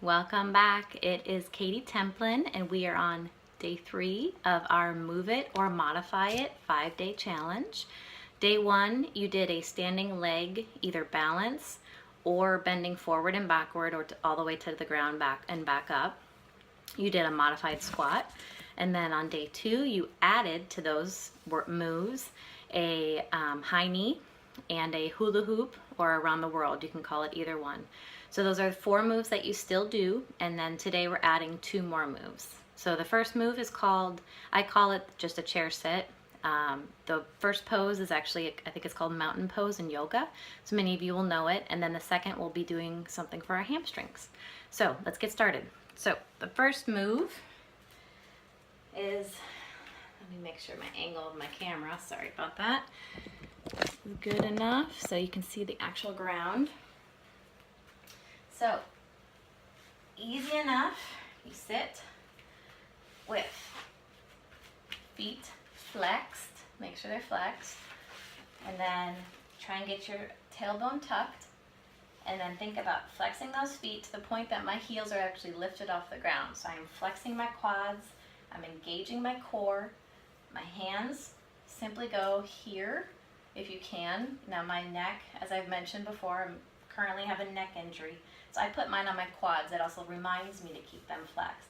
Welcome back. It is Katie Templin and we are on day 3 of our Move It or Modify It 5-day challenge. Day 1, you did a standing leg, either balance or bending forward and backward or all the way to the ground back and back up. You did a modified squat. And then on day 2, you added to those moves a high knee and a hula hoop or around the world. You can call it either one. So those are 4 moves that you still do, and then today we're adding 2 more moves. So the first move is called, I call it just a chair sit. The first pose is actually, I think it's called mountain pose in yoga. So many of you will know it. And then the second we'll be doing something for our hamstrings. So let's get started. So the first move is, let me make sure my angle of my camera, sorry about that, is good enough so you can see the actual ground. So, easy enough, you sit with feet flexed, make sure they're flexed, and then try and get your tailbone tucked, and then think about flexing those feet to the point that my heels are actually lifted off the ground. So I'm flexing my quads, I'm engaging my core, my hands simply go here if you can. Now my neck, as I've mentioned before, I currently have a neck injury. So I put mine on my quads. That also reminds me to keep them flexed.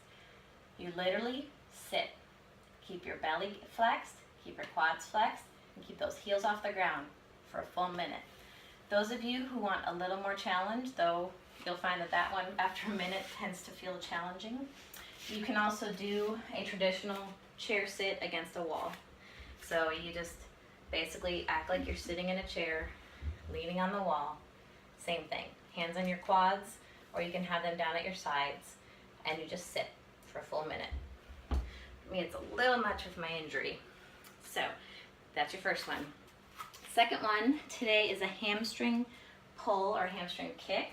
You literally sit. Keep your belly flexed, keep your quads flexed, and keep those heels off the ground for a full minute. Those of you who want a little more challenge, though you'll find that that one after a minute tends to feel challenging, you can also do a traditional chair sit against a wall. So you just basically act like you're sitting in a chair, leaning on the wall. Same thing. Hands on your quads, or you can have them down at your sides, and you just sit for a full minute. For me, it's a little much with my injury. So that's your first one. Second one today is a hamstring pull or hamstring kick.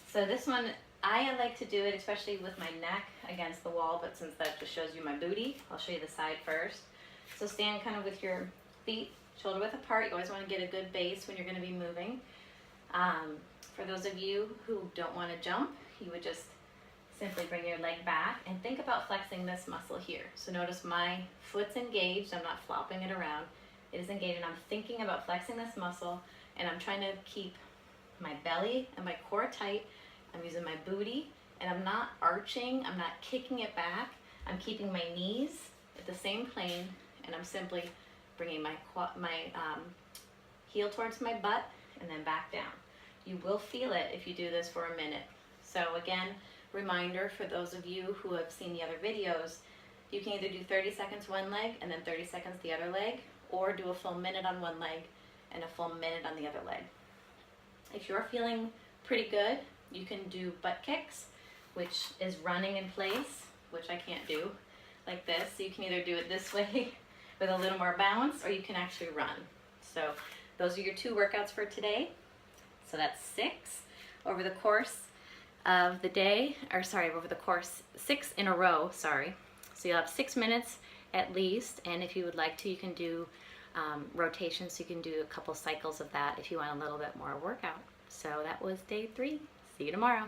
So this one, I like to do it especially with my neck against the wall, but since that just shows you my booty, I'll show you the side first. So stand kind of with your feet shoulder width apart. You always want to get a good base when you're going to be moving. For those of you who don't want to jump, you would just simply bring your leg back and think about flexing this muscle here. So notice my foot's engaged, I'm not flopping it around. It is engaged and I'm thinking about flexing this muscle, and I'm trying to keep my belly and my core tight. I'm using my booty and I'm not arching, I'm not kicking it back. I'm keeping my knees at the same plane, and I'm simply bringing my heel towards my butt and then back down. You will feel it if you do this for a minute. So again, reminder for those of you who have seen the other videos, you can either do 30 seconds one leg and then 30 seconds the other leg, or do a full minute on one leg and a full minute on the other leg. If you're feeling pretty good, you can do butt kicks, which is running in place, which I can't do, like this. So you can either do it this way with a little more balance, or you can actually run. So those are your 2 workouts for today. So that's 6 over the course of the day, or sorry, over the course 6 in a row, sorry. So you'll have 6 minutes at least, and if you would like to, you can do rotations, so you can do a couple cycles of that if you want a little bit more workout. So that was day 3. See you tomorrow.